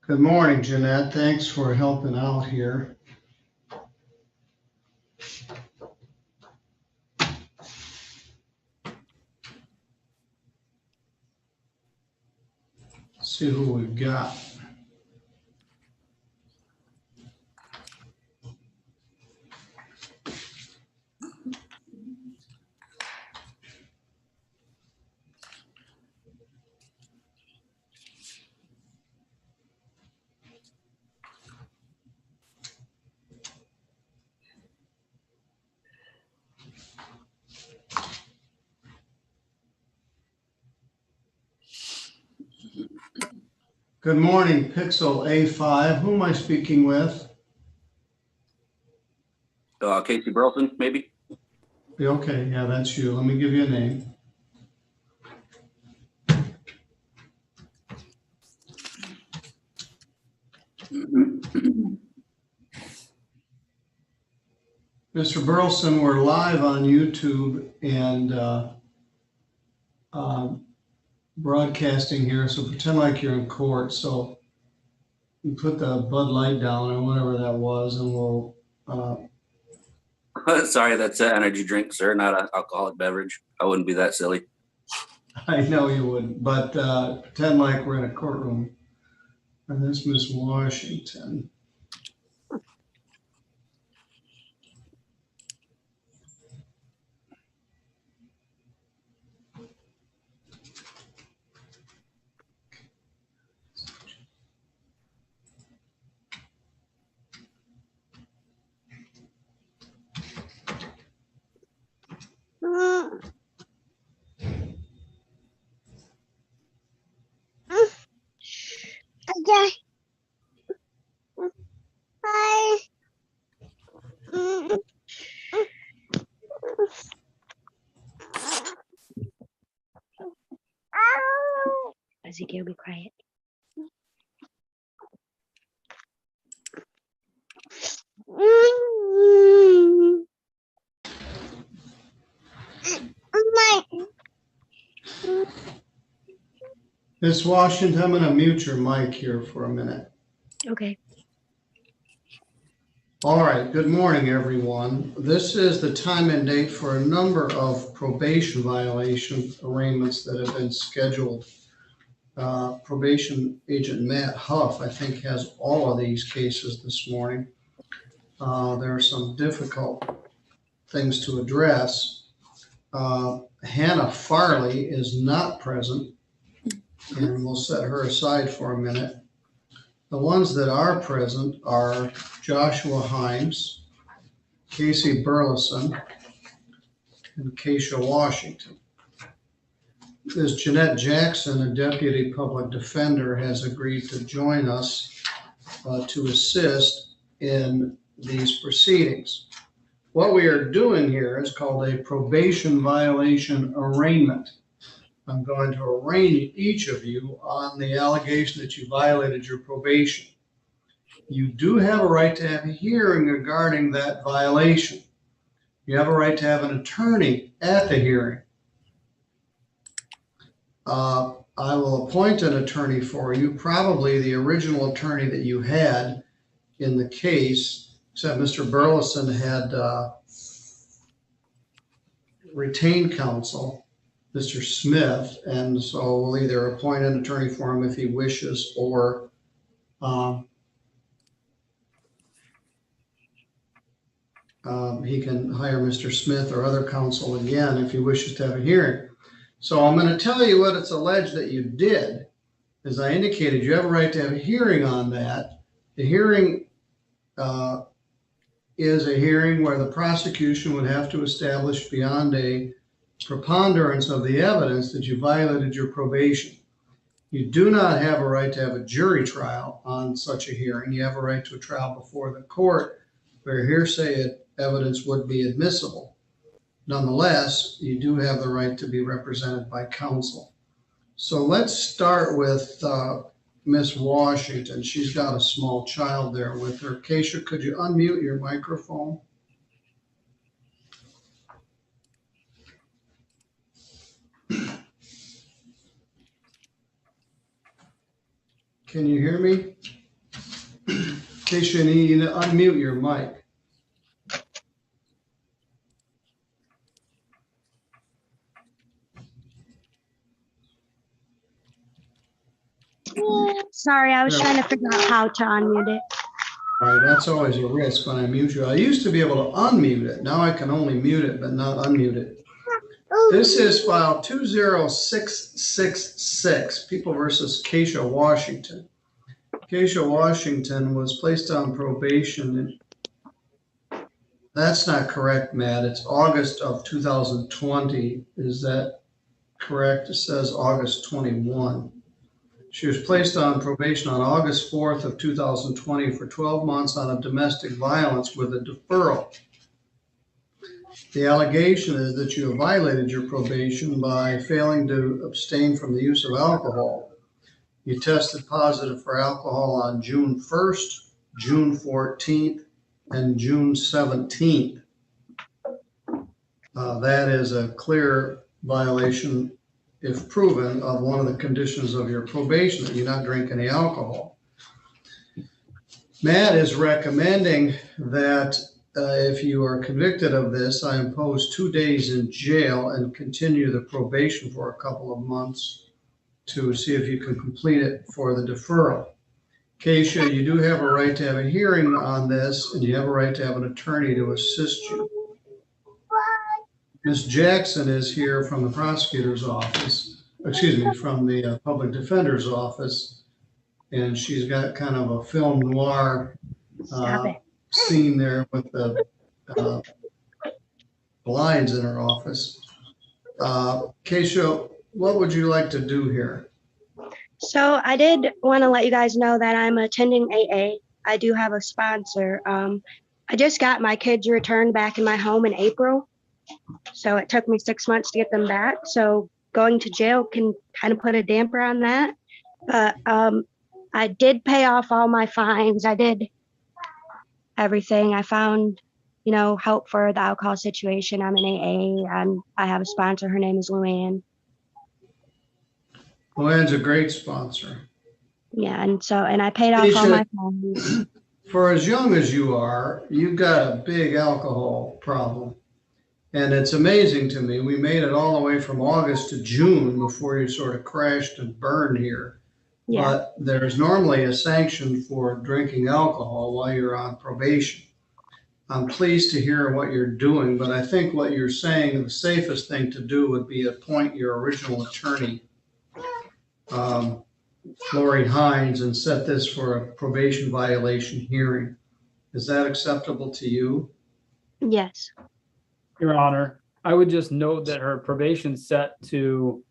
Good morning, Jeanette. Thanks for helping out here. Let's see who we've got. Good morning, Pixel A5. Who am I speaking with? Casey Burleson, maybe? Okay, yeah, that's you. Let me give you a name. Mr. Burleson, we're live on YouTube and broadcasting here, so pretend like you're in court. So you put the Bud Light down or whatever that was, and we'll Sorry, that's an energy drink, sir, not an alcoholic beverage. I wouldn't be that silly. I know you wouldn't, but pretend like we're in a courtroom. And this Miss Washington. Okay. Hi. Ezekiel, be quiet. Miss Washington, I'm going to mute your mic here for a minute. Okay. All right, good morning, everyone. This is the time and date for a number of probation violation arraignments that have been scheduled. Probation agent Matt Huff, I think, has all of these cases this morning. There are some difficult things to address. Hannah Farley is not present, and we'll set her aside for a minute. The ones that are present are Joshua Himes, Casey Burleson, and Keisha Washington. Ms. Jeanette Jackson, a deputy public defender, has agreed to join us to assist in these proceedings. What we are doing here is called a probation violation arraignment. I'm going to arraign each of you on the allegation that you violated your probation. You do have a right to have a hearing regarding that violation. You have a right to have an attorney at the hearing. I will appoint an attorney for you, probably the original attorney that you had in the case, except Mr. Burleson had retained counsel, Mr. Smith, and so we'll either appoint an attorney for him if he wishes, or he can hire Mr. Smith or other counsel again if he wishes to have a hearing. So I'm going to tell you what it's alleged that you did. As I indicated, you have a right to have a hearing on that. The hearing is a hearing where the prosecution would have to establish beyond a preponderance of the evidence that you violated your probation. You do not have a right to have a jury trial on such a hearing. You have a right to a trial before the court where hearsay evidence would be admissible. Nonetheless, you do have the right to be represented by counsel. So let's start with Miss Washington. She's got a small child there with her. Keisha, could you unmute your microphone? Can you hear me? Keisha, you need to unmute your mic. Sorry, I was trying to figure out how to unmute it. All right, that's always a risk when I mute you. I used to be able to unmute it. Now I can only mute it, but not unmute it. This is file 20666, People versus Keisha Washington. Keisha Washington was placed on probation. That's not correct, Matt. It's August of 2020. Is that correct? It says August 21. She was placed on probation on August 4th of 2020 for 12 months on a domestic violence with a deferral. The allegation is that you have violated your probation by failing to abstain from the use of alcohol. You tested positive for alcohol on June 1st, June 14th, and June 17th. That is a clear violation, if proven, of one of the conditions of your probation, that you not drink any alcohol. Matt is recommending that if you are convicted of this, I impose 2 days in jail and continue the probation for a couple of months to see if you can complete it for the deferral. Keisha, you do have a right to have a hearing on this, and you have a right to have an attorney to assist you. Ms. Jackson is here from the prosecutor's office, from the public defender's office, and she's got kind of a film noir scene there with the blinds in her office. Keisha, what would you like to do here? So I did want to let you guys know that I'm attending AA. I do have a sponsor. I just got my kids returned back in my home in April. So it took me 6 months to get them back. So going to jail can kind of put a damper on that. But I did pay off all my fines. I did everything. I found, help for the alcohol situation. I'm in AA and I have a sponsor. Her name is Luann. Luann's a great sponsor. Yeah, and I paid off all my fines. For as young as you are, you've got a big alcohol problem. And it's amazing to me. We made it all the way from August to June before you sort of crashed and burned here. Yeah. But there's normally a sanction for drinking alcohol while you're on probation. I'm pleased to hear what you're doing, but I think what you're saying, the safest thing to do would be appoint your original attorney, Lori Hines, and set this for a probation violation hearing. Is that acceptable to you? Yes. Your Honor, I would just note that her probation's set to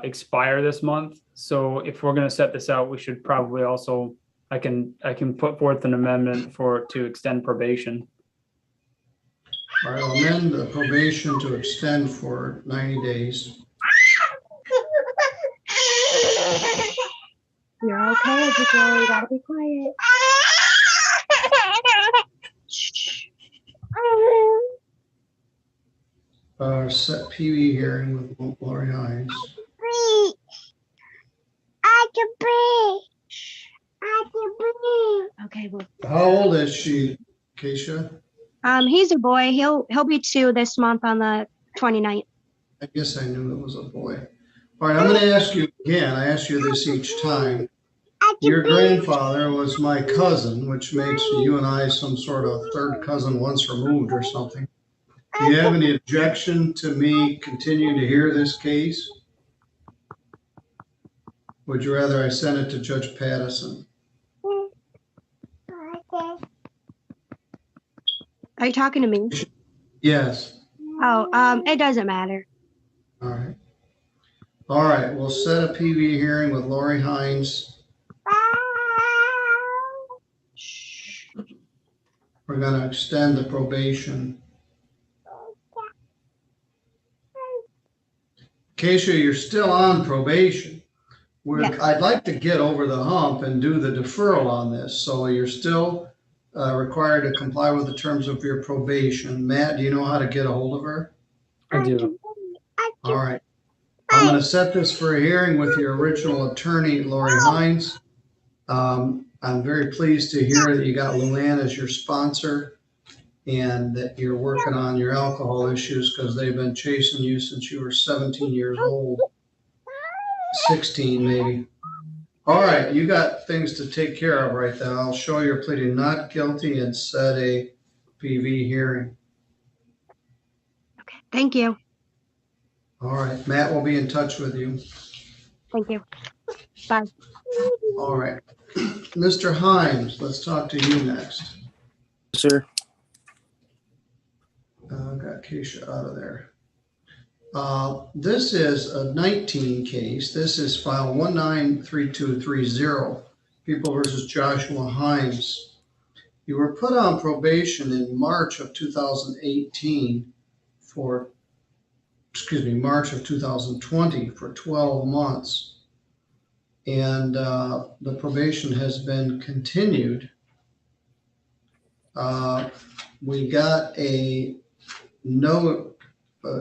expire this month. So if we're going to set this out, we should probably also, I can put forth an amendment to extend probation. All right, I'll amend the probation to extend for 90 days. You're okay, Ezekiel. You gotta be quiet. Set PV hearing with Lori Hines. Breathe. I can breathe. I can breathe. Okay, well. How old is she, Keisha? He's a boy. He'll be 2 this month on the 29th. I guess I knew it was a boy. All right, I'm going to ask you again. I ask you this each time. Your grandfather was my cousin, which makes you and I some sort of third cousin once removed or something. Do you have any objection to me continuing to hear this case? Would you rather I send it to Judge Pattison? Are you talking to me? Yes. Oh, it doesn't matter. All right. All right, we'll set a PV hearing with Lori Hines. We're gonna extend the probation. Keisha, you're still on probation. Yes. I'd like to get over the hump and do the deferral on this. So you're still required to comply with the terms of your probation. Matt, do you know how to get a hold of her? I do. All right. I'm going to set this for a hearing with your original attorney, Lori Hines. I'm very pleased to hear that you got Luann as your sponsor and that you're working on your alcohol issues because they've been chasing you since you were 17 years old, 16 maybe. All right, you got things to take care of right now. I'll show you're pleading not guilty and set a PV hearing. Okay. Thank you. All right, Matt will be in touch with you. Thank you. Bye. All right. Mr. Himes, let's talk to you next. Sir. Got Keisha out of there. This is a 19 case. This is file 193230, People versus Joshua Himes. You were put on probation in March of 2018 March of 2020 for 12 months. And the probation has been continued. We got a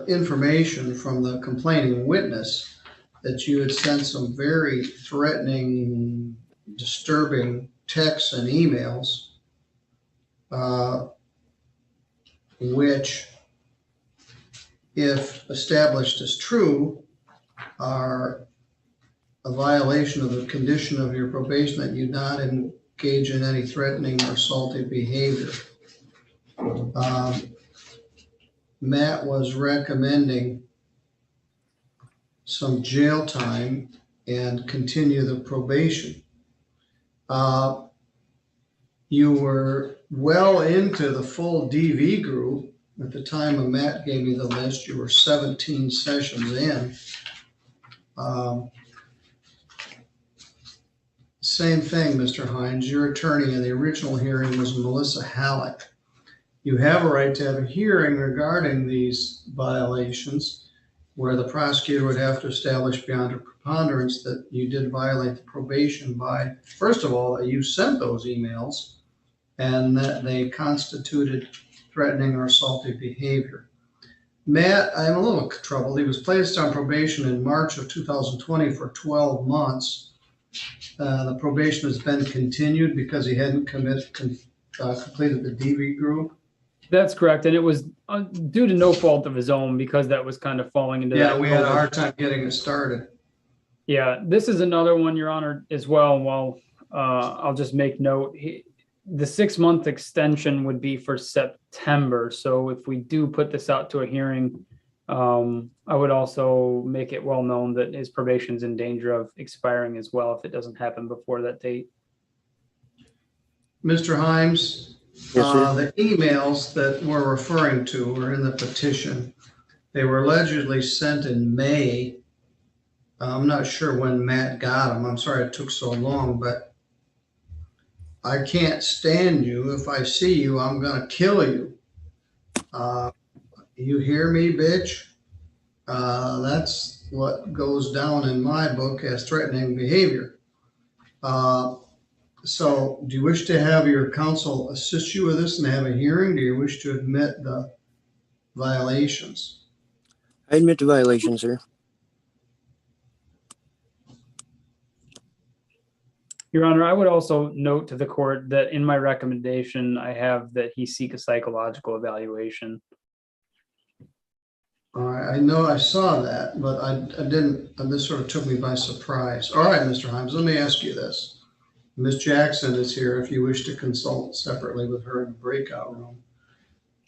information from the complaining witness that you had sent some very threatening, disturbing texts and emails, which, if established as true, are a violation of the condition of your probation that you not engage in any threatening or assaultive behavior. Matt was recommending some jail time and continue the probation. You were well into the full DV group. At the time of Matt gave me the list, you were 17 sessions in. Same thing, Mr. Hines. Your attorney in the original hearing was Melissa Halleck. You have a right to have a hearing regarding these violations where the prosecutor would have to establish beyond a preponderance that you did violate the probation by, first of all, that you sent those emails and that they constituted threatening or assaultive behavior. Matt, I'm a little troubled. He was placed on probation in March of 2020 for 12 months. The probation has been continued because he hadn't completed the DV group. That's correct. And it was due to no fault of his own because that was kind of falling into that. Yeah, we had a hard time getting it started. Yeah, this is another one, Your Honor, as well. Well, I'll just make note. The 6-month extension would be for September. So if we do put this out to a hearing, I would also make it well known that his probation is in danger of expiring as well if it doesn't happen before that date. Mr. Himes, Yes, sir. the emails that we're referring to are in the petition. They were allegedly sent in May. I'm not sure when Matt got them. I'm sorry it took so long, but I can't stand you. If I see you, I'm going to kill you. You hear me, bitch? That's what goes down in my book as threatening behavior. So do you wish to have your counsel assist you with this and have a hearing? Do you wish to admit the violations? I admit to violation, sir. Your Honor, I would also note to the court that in my recommendation, I have that he seek a psychological evaluation. All right, I know I saw that, but I didn't, and this sort of took me by surprise. All right, Mr. Himes, let me ask you this. Ms. Jackson is here if you wish to consult separately with her in the breakout room.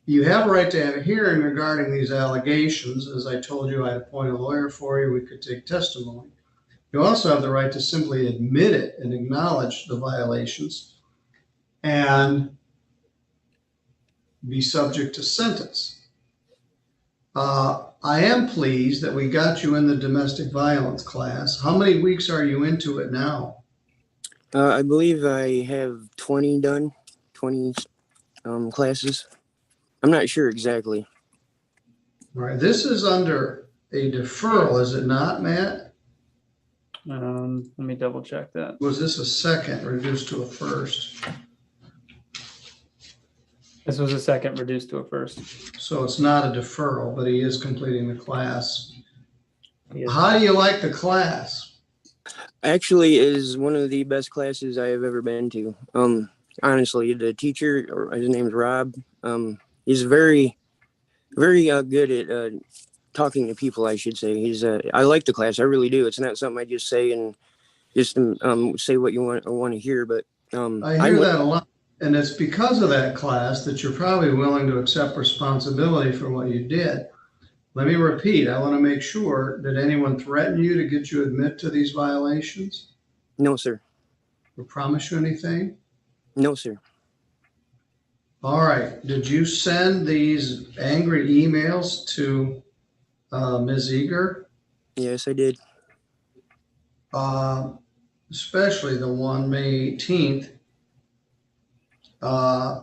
You have a right to have a hearing regarding these allegations. As I told you, I'd appoint a lawyer for you. We could take testimony. You also have the right to simply admit it and acknowledge the violations. And be subject to sentence. I am pleased that we got you in the domestic violence class. How many weeks are you into it now? I believe I have 20 done, 20 classes. I'm not sure exactly. All right, this is under a deferral, is it not, Matt? Let me double check that. Was this a second reduced to a first? This was a second reduced to a first. So it's not a deferral, but he is completing the class. He is- How do you like the class? Actually, is one of the best classes I have ever been to. Honestly, the teacher, or his name's Rob. He's very, very good at talking to people, I should say. I like the class. I really do. It's not something I just say and just say what you want to hear. But I hear that a lot. And it's because of that class that you're probably willing to accept responsibility for what you did. Let me repeat, I want to make sure, did anyone threaten you to get you admit to these violations? No, sir. Or promise you anything? No, sir. All right. Did you send these angry emails to Ms. Eager? Yes, I did. Especially the one May 18th. I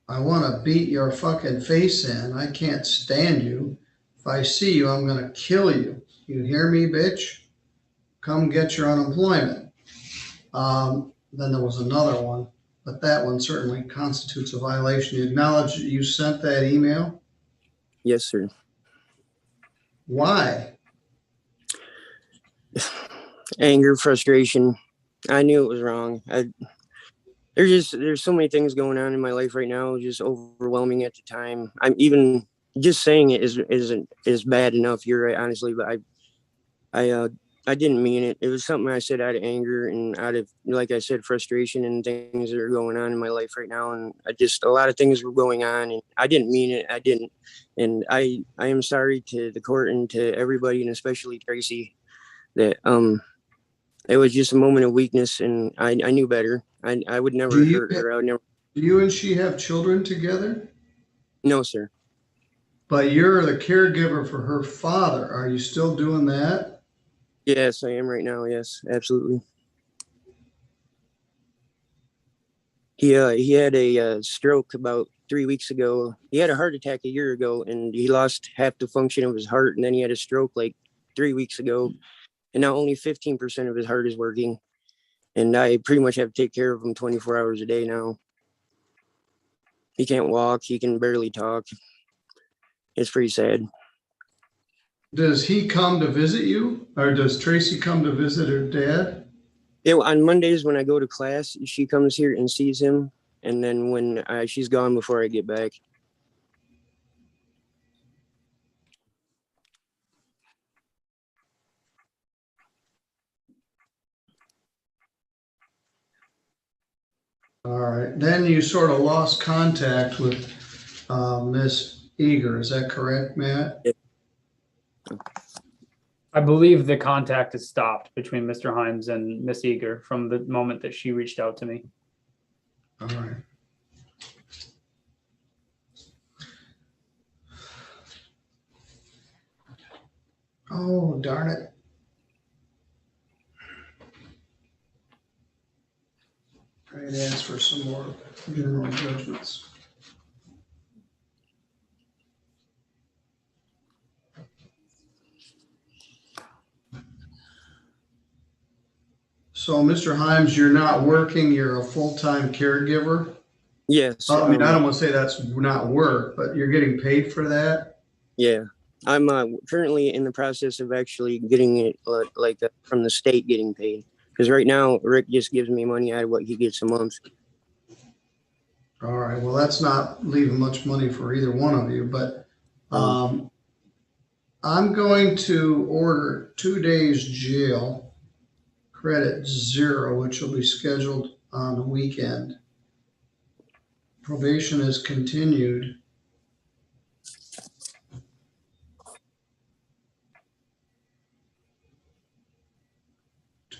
want to beat your fucking face in. I can't stand you. If I see you, I'm going to kill you. You hear me, bitch? Come get your unemployment. Then there was another one, but that one certainly constitutes a violation. You acknowledge that you sent that email? Yes, sir. Why? Anger, frustration. I knew it was wrong. There's so many things going on in my life right now, just overwhelming at the time. I'm even just saying it is bad enough. You're right, honestly, but I didn't mean it. It was something I said out of anger and out of, like I said, frustration and things that are going on in my life right now. And a lot of things were going on and I didn't mean it. I didn't. And I am sorry to the court and to everybody, and especially Tracy, that it was just a moment of weakness and I knew better. I would never hurt her. I would never. Do you and she have children together? No, sir. But you're the caregiver for her father. Are you still doing that? Yes, I am right now. Yes, absolutely. He had a stroke about 3 weeks ago. He had a heart attack a year ago, and he lost half the function of his heart. And then he had a stroke like 3 weeks ago, and now only 15% of his heart is working. And I pretty much have to take care of him 24 hours a day now. He can't walk. He can barely talk. It's pretty sad. Does he come to visit you, or does Tracy come to visit her dad? Yeah, on Mondays when I go to class, she comes here and sees him, and then when she's gone before I get back. All right. Then you sort of lost contact with Miss Eager. Is that correct, Matt? Yep. I believe the contact is stopped between Mr. Himes and Miss Eager from the moment that she reached out to me. All right. Oh, darn it. I'd ask for some more general judgments. So, Mr. Himes, you're not working, you're a full-time caregiver? Yes. I mean, I don't want to say that's not work, but you're getting paid for that? Yeah. I'm currently in the process of actually getting it from the state getting paid. Because right now, Rick just gives me money out of what he gets a month. All right, well, that's not leaving much money for either one of you, but I'm going to order 2 days jail, credit 0, which will be scheduled on the weekend. Probation is continued.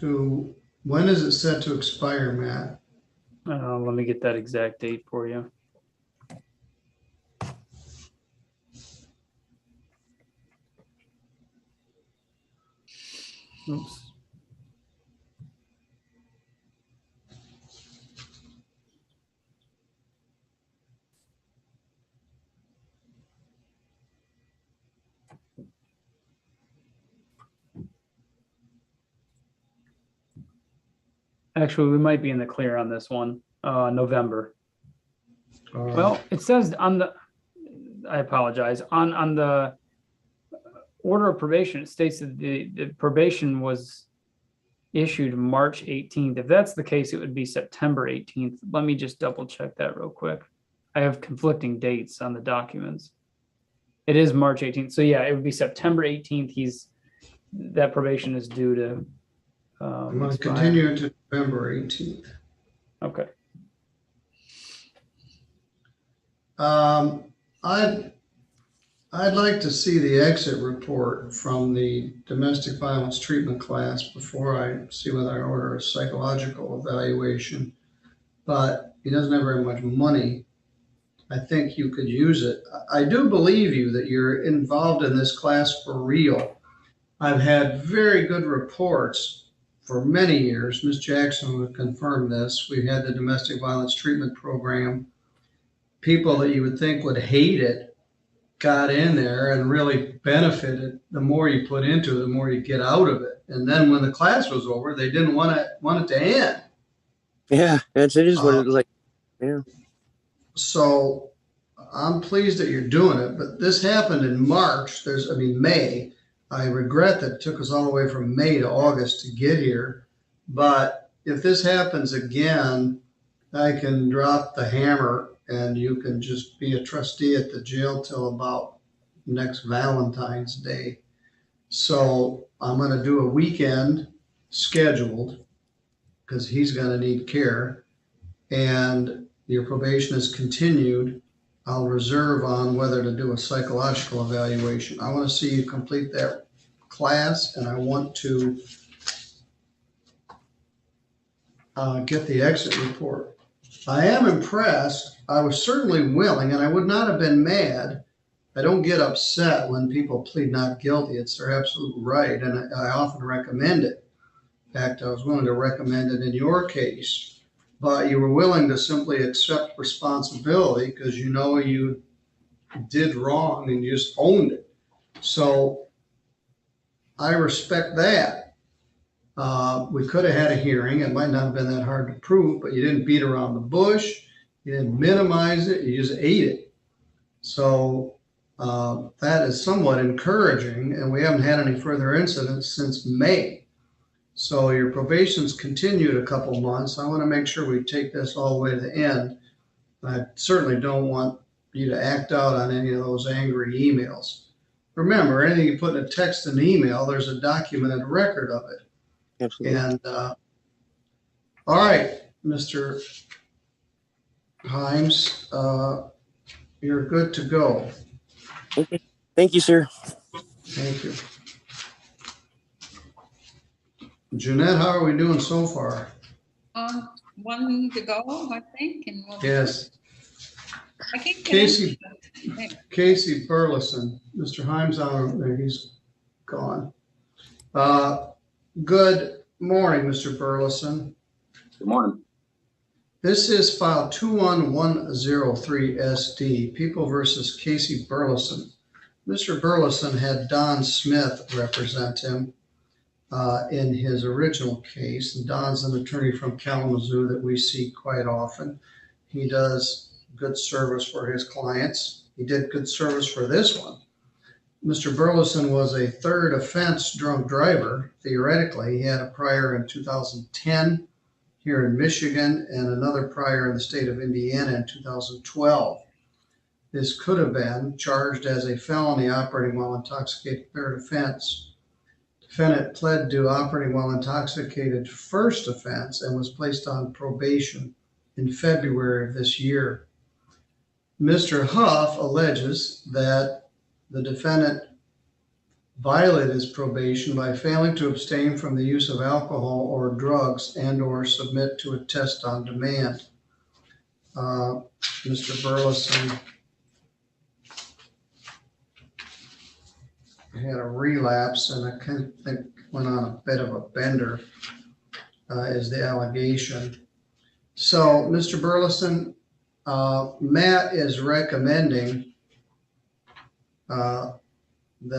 To, when is it set to expire, Matt? Let me get that exact date for you. Oops. Actually, we might be in the clear on this one, November. Well, it says on the, I apologize, on the order of probation, it states that the probation was issued March 18th. If that's the case, it would be September 18th. Let me just double check that real quick. I have conflicting dates on the documents. It is March 18th. So yeah, it would be September 18th. That probation is due to. I'm going to continue to November 18th. Okay. I'd like to see the exit report from the domestic violence treatment class before I see whether I order a psychological evaluation. But he doesn't have very much money. I think you could use it. I do believe you that you're involved in this class for real. I've had very good reports for many years. Ms. Jackson would confirm this. We've had the domestic violence treatment program. People that you would think would hate it got in there and really benefited. The more you put into it, the more you get out of it. And then when the class was over, they didn't want it to end. Yeah, it is what it's like. Yeah. So I'm pleased that you're doing it, but this happened in March. May. I regret that it took us all the way from May to August to get here. But if this happens again, I can drop the hammer and you can just be a trustee at the jail till about next Valentine's Day. So I'm going to do a weekend scheduled because he's going to need care. And your probation is continued. I'll reserve on whether to do a psychological evaluation. I want to see you complete that class, and I want to get the exit report. I am impressed. I was certainly willing, and I would not have been mad. I don't get upset when people plead not guilty. It's their absolute right, and I often recommend it. In fact, I was willing to recommend it in your case. But you were willing to simply accept responsibility because you know you did wrong and you just owned it. So I respect that. We could have had a hearing. It might not have been that hard to prove, but you didn't beat around the bush. You didn't minimize it. You just ate it. So that is somewhat encouraging, and we haven't had any further incidents since May. So your probation's continued a couple months. I want to make sure we take this all the way to the end. I certainly don't want you to act out on any of those angry emails. Remember, anything you put in a text and email, there's a documented record of it. Absolutely. And all right, Mr. Himes, you're good to go. Okay. Thank you, sir. Thank you. Jeanette, how are we doing so far? One to go, I think. And Yes. I think Casey Burleson, Mr. Himes on there, he's gone. Good morning, Mr. Burleson. Good morning. This is file 21103 SD, People versus Casey Burleson. Mr. Burleson had Don Smith represent him in his original case. And Don's an attorney from Kalamazoo that we see quite often. He does good service for his clients. He did good service for this one. Mr. Burleson was a third offense drunk driver. Theoretically, he had a prior in 2010 here in Michigan and another prior in the state of Indiana in 2012. This could have been charged as a felony operating while intoxicated third offense. Defendant pled to operating while intoxicated first offense and was placed on probation in February of this year. Mr. Huff alleges that the defendant violated his probation by failing to abstain from the use of alcohol or drugs and or submit to a test on demand. Mr. Burleson, had a relapse, and I kind of think went on a bit of a bender, is the allegation. So, Mr. Burleson, Matt is recommending that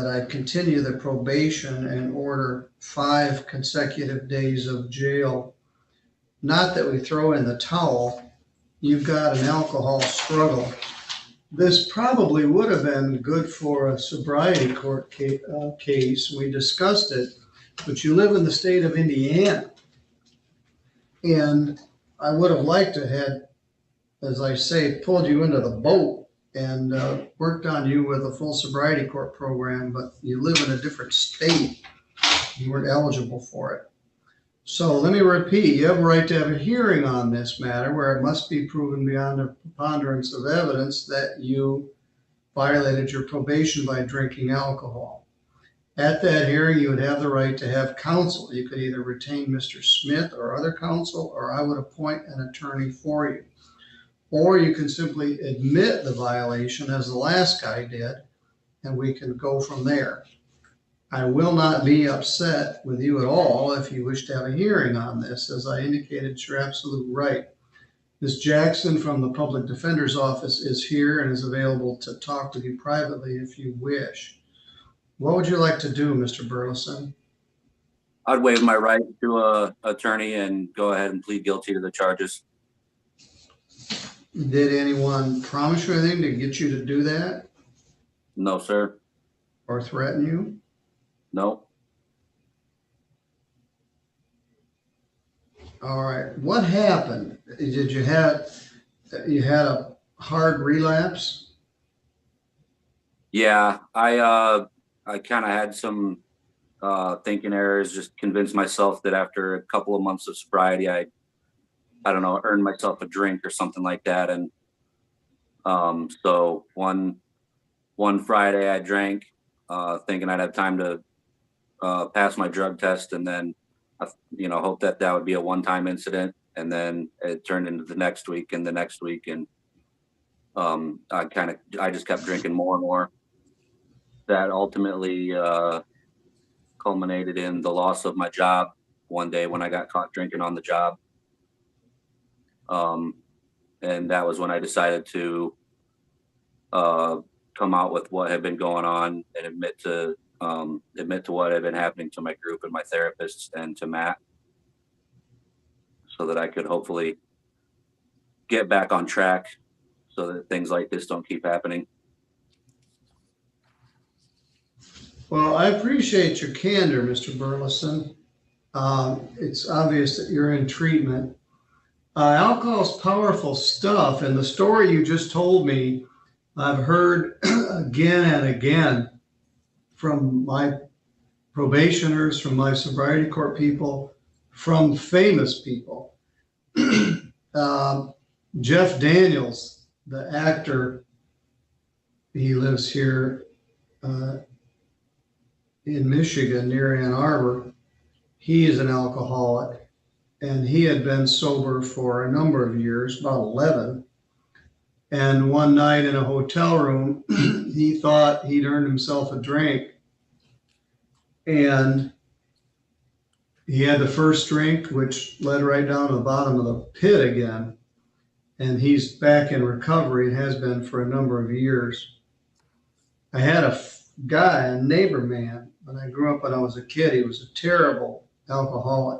I continue the probation and order 5 consecutive days of jail. Not that we throw in the towel. You've got an alcohol struggle. This probably would have been good for a sobriety court case. We discussed it, but you live in the state of Indiana. And I would have liked to have, as I say, pulled you into the boat and worked on you with a full sobriety court program, but you live in a different state. You weren't eligible for it. So let me repeat, you have a right to have a hearing on this matter where it must be proven beyond a preponderance of evidence that you violated your probation by drinking alcohol. At that hearing, you would have the right to have counsel. You could either retain Mr. Smith or other counsel, or I would appoint an attorney for you. Or you can simply admit the violation as the last guy did, and we can go from there. I will not be upset with you at all if you wish to have a hearing on this. As I indicated, it's your absolute right. Ms. Jackson from the Public Defender's Office is here and is available to talk with you privately if you wish. What would you like to do, Mr. Burleson? I'd waive my right to a attorney and go ahead and plead guilty to the charges. Did anyone promise you anything to get you to do that No, sir. or threaten you? No. All right. What happened? Did you had a hard relapse? Yeah, I kind of had some thinking errors. Just convinced myself that after a couple of months of sobriety, I don't know, earned myself a drink or something like that. And so one Friday I drank, thinking I'd have time to pass my drug test, and then hope that would be a one-time incident. And then it turned into the next week and the next week, and I just kept drinking more and more. That ultimately culminated in the loss of my job one day when I got caught drinking on the job. And that was when I decided to come out with what had been going on and admit to what had been happening to my group and my therapists and to Matt, so that I could hopefully get back on track so that things like this don't keep happening. Well, I appreciate your candor, Mr. Burleson. It's obvious that you're in treatment. Alcohol's powerful stuff, and the story you just told me, I've heard again and again from my probationers, from my sobriety court people, from famous people. Jeff Daniels, the actor, he lives here in Michigan near Ann Arbor. He is an alcoholic, and he had been sober for a number of years, about 11. And one night in a hotel room, he thought he'd earned himself a drink. And he had the first drink, which led right down to the bottom of the pit again. And he's back in recovery and has been for a number of years. I had a guy, a neighbor man, when I grew up when I was a kid. He was a terrible alcoholic.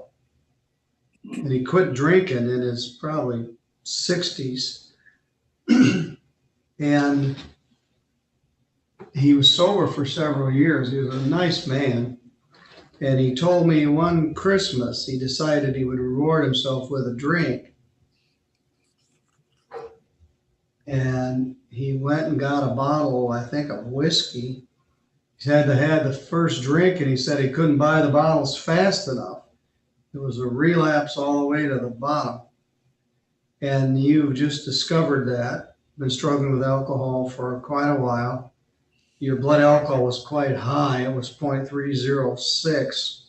And he quit drinking in his probably 60s. And he was sober for several years. He was a nice man. And he told me one Christmas he decided he would reward himself with a drink. And he went and got a bottle, I think, of whiskey. He had to have the first drink, and he said he couldn't buy the bottles fast enough. It was a relapse all the way to the bottom. And you've just discovered that, been struggling with alcohol for quite a while. Your blood alcohol was quite high. It was 0.306.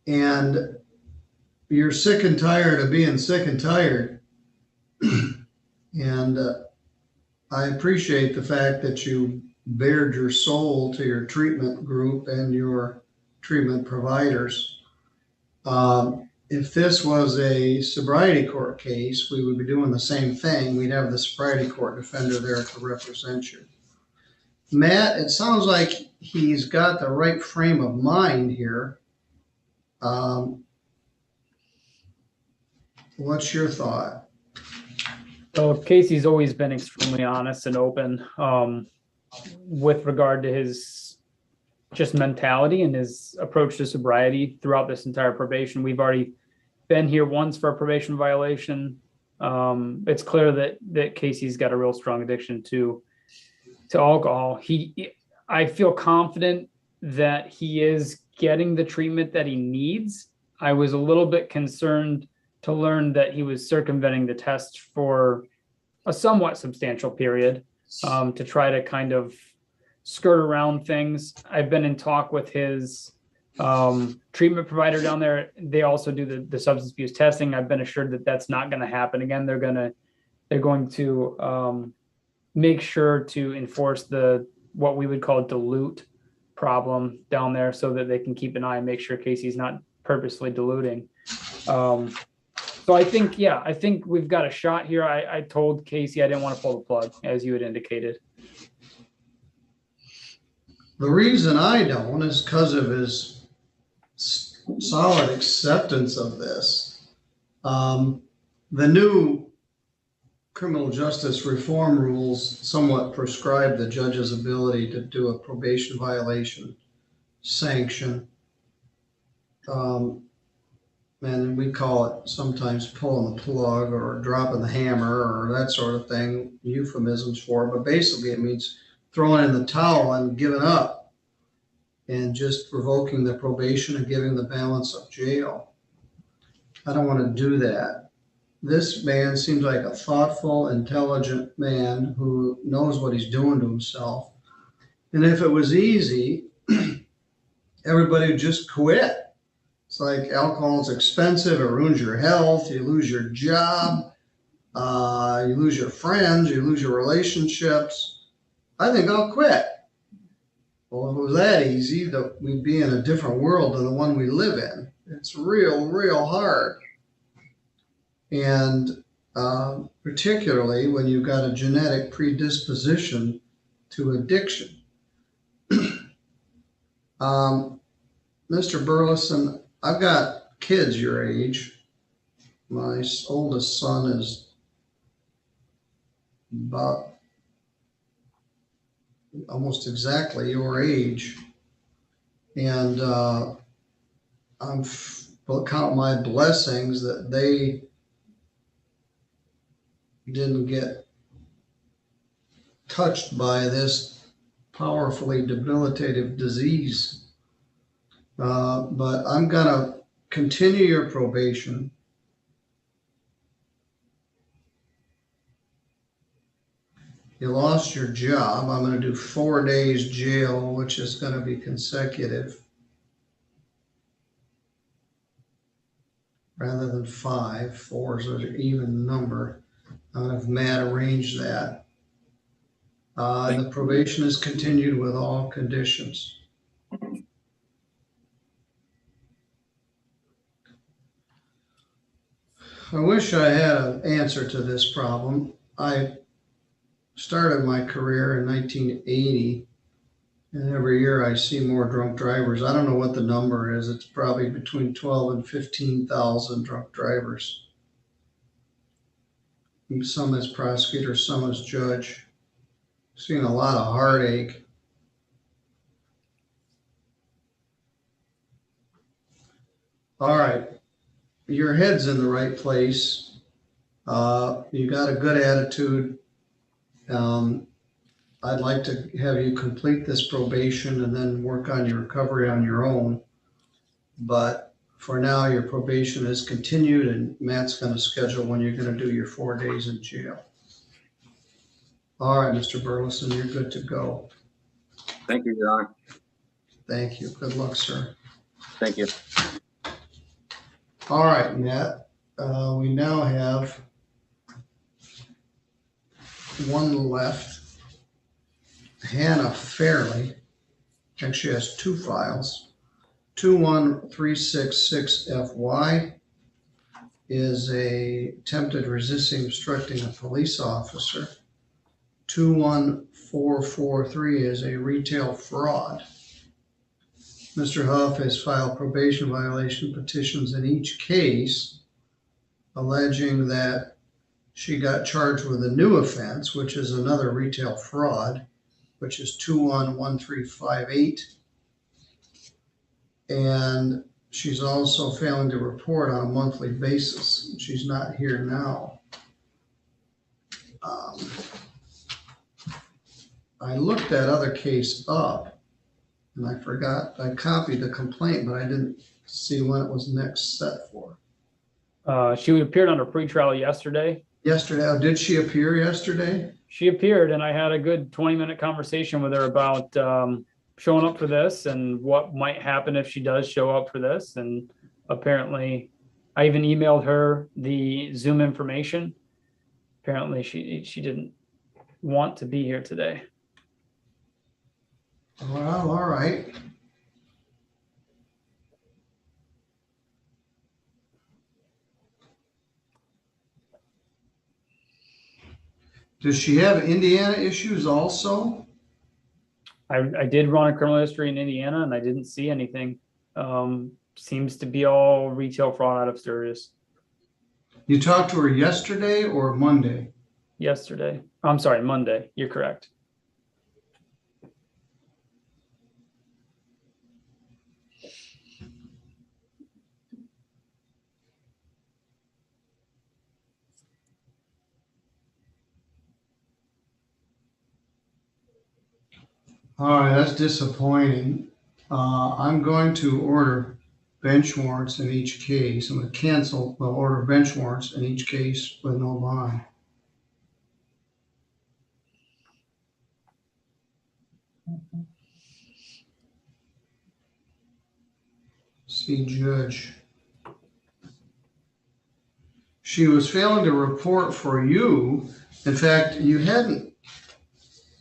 And you're sick and tired of being sick and tired. And I appreciate the fact that you bared your soul to your treatment group and your treatment providers. If this was a sobriety court case, we would be doing the same thing. We'd have the sobriety court defender there to represent you. Matt, it sounds like he's got the right frame of mind here. What's your thought? So Casey's always been extremely honest and open with regard to his just mentality and his approach to sobriety throughout this entire probation. We've already been here once for a probation violation. It's clear that Casey's got a real strong addiction to alcohol. I feel confident that he is getting the treatment that he needs. I was a little bit concerned to learn that he was circumventing the test for a somewhat substantial period to try to kind of skirt around things. I've been in talk with his treatment provider down there. They also do the substance abuse testing. I've been assured that that's not going to happen again. They're going to make sure to enforce what we would call dilute problem down there so that they can keep an eye and make sure Casey's not purposely diluting. So I think we've got a shot here. I told Casey I didn't want to pull the plug, as you had indicated. The reason I don't is because of his solid acceptance of this. The new criminal justice reform rules somewhat prescribe the judge's ability to do a probation violation sanction. And we call it sometimes pulling the plug or dropping the hammer or that sort of thing, euphemisms for it. But basically it means throwing in the towel and giving up and just revoking the probation and giving the balance of jail. I don't want to do that. This man seems like a thoughtful, intelligent man who knows what he's doing to himself. And if it was easy, everybody would just quit. It's like alcohol is expensive, it ruins your health, you lose your job, you lose your friends, you lose your relationships. I think I'll quit. Well, if it was that easy, we'd be in a different world than the one we live in. It's real hard. And particularly when you've got a genetic predisposition to addiction. Mr. Burleson, I've got kids your age. My oldest son is about almost exactly your age. And I'm count my blessings that they didn't get touched by this powerfully debilitative disease. But I'm going to continue your probation. You lost your job. I'm going to do 4 days jail, which is going to be consecutive rather than 5. 4 is an even number. I'll have Matt arrange that. The probation is continued with all conditions. I wish I had an answer to this problem. I started my career in 1980, and every year I see more drunk drivers. I don't know what the number is. It's probably between 12 and 15,000 drunk drivers. Some as prosecutor, some as judge. Seeing a lot of heartache. All right. Your head's in the right place. You got a good attitude. I'd like to have you complete this probation and then work on your recovery on your own. But for now, your probation is continued, and Matt's going to schedule when you're going to do your 4 days in jail. All right, Mr. Burleson, you're good to go. Thank you, Your Honor. Thank you. Good luck, sir. Thank you. All right, Matt. We now have one left, Hannah Fairley actually has two files. 21366FY is a attempted resisting obstructing a police officer. 21443 is a retail fraud. Mr. Huff has filed probation violation petitions in each case, alleging that she got charged with a new offense, which is another retail fraud, which is 211358. And she's also failing to report on a monthly basis. She's not here now. I looked that other case up and I forgot, I copied the complaint, but I didn't see when it was next set for. She appeared on a pretrial yesterday. Yesterday, oh, did she appear yesterday? She appeared and I had a good 20-minute conversation with her about showing up for this and what might happen if she does show up for this. And apparently I even emailed her the Zoom information. Apparently she didn't want to be here today. Well, all right. Does she have Indiana issues also? I did run a criminal history in Indiana and I didn't see anything. Seems to be all retail fraud out of Sturgis. You talked to her yesterday or Monday? Yesterday. I'm sorry, Monday. You're correct. All right, that's disappointing. I'm going to order bench warrants in each case. I'm going to cancel the order of bench warrants in each case with no bond. See judge. She was failing to report for you. In fact,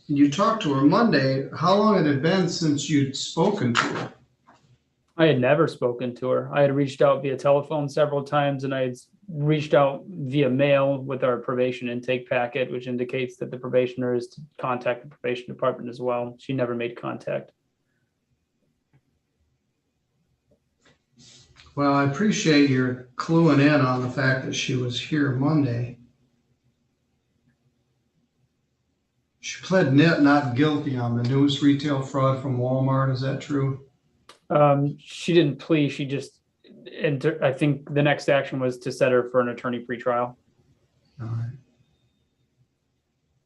you talked to her Monday. How long had it been since you'd spoken to her? I had never spoken to her. I had reached out via telephone several times and I had reached out via mail with our probation intake packet, which indicates that the probationer is to contact the probation department as well. She never made contact. Well, I appreciate your cluing in on the fact that she was here Monday. She pled not guilty on the newest retail fraud from Walmart. Is that true? She didn't plea. She just, I think the next action was to set her for an attorney pretrial. All right.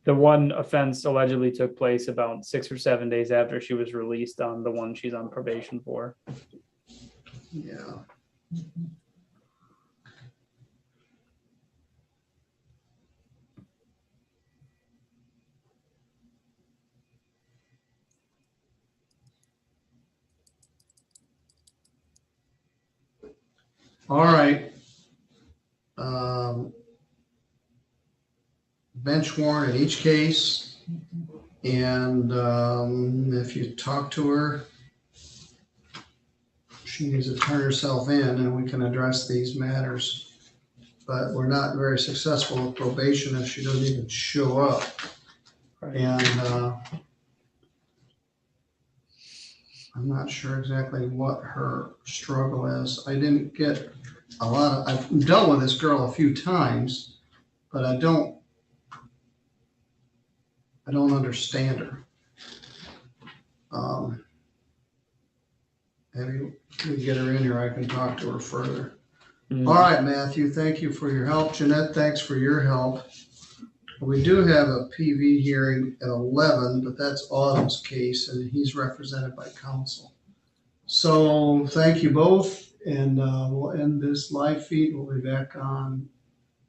The one offense allegedly took place about 6 or 7 days after she was released on the one she's on probation for. Yeah. All right. Bench warrant in each case. And if you talk to her, she needs to turn herself in and we can address these matters. But we're not very successful with probation if she doesn't even show up. Right. And I'm not sure exactly what her struggle is. I didn't get a lot of, I've dealt with this girl a few times, but I don't understand her. Maybe we get her in here, I can talk to her further. All right, Matthew, thank you for your help. Jeanette, thanks for your help. We do have a PV hearing at 11, but that's Autumn's case, and he's represented by counsel. So thank you both, and we'll end this live feed. We'll be back on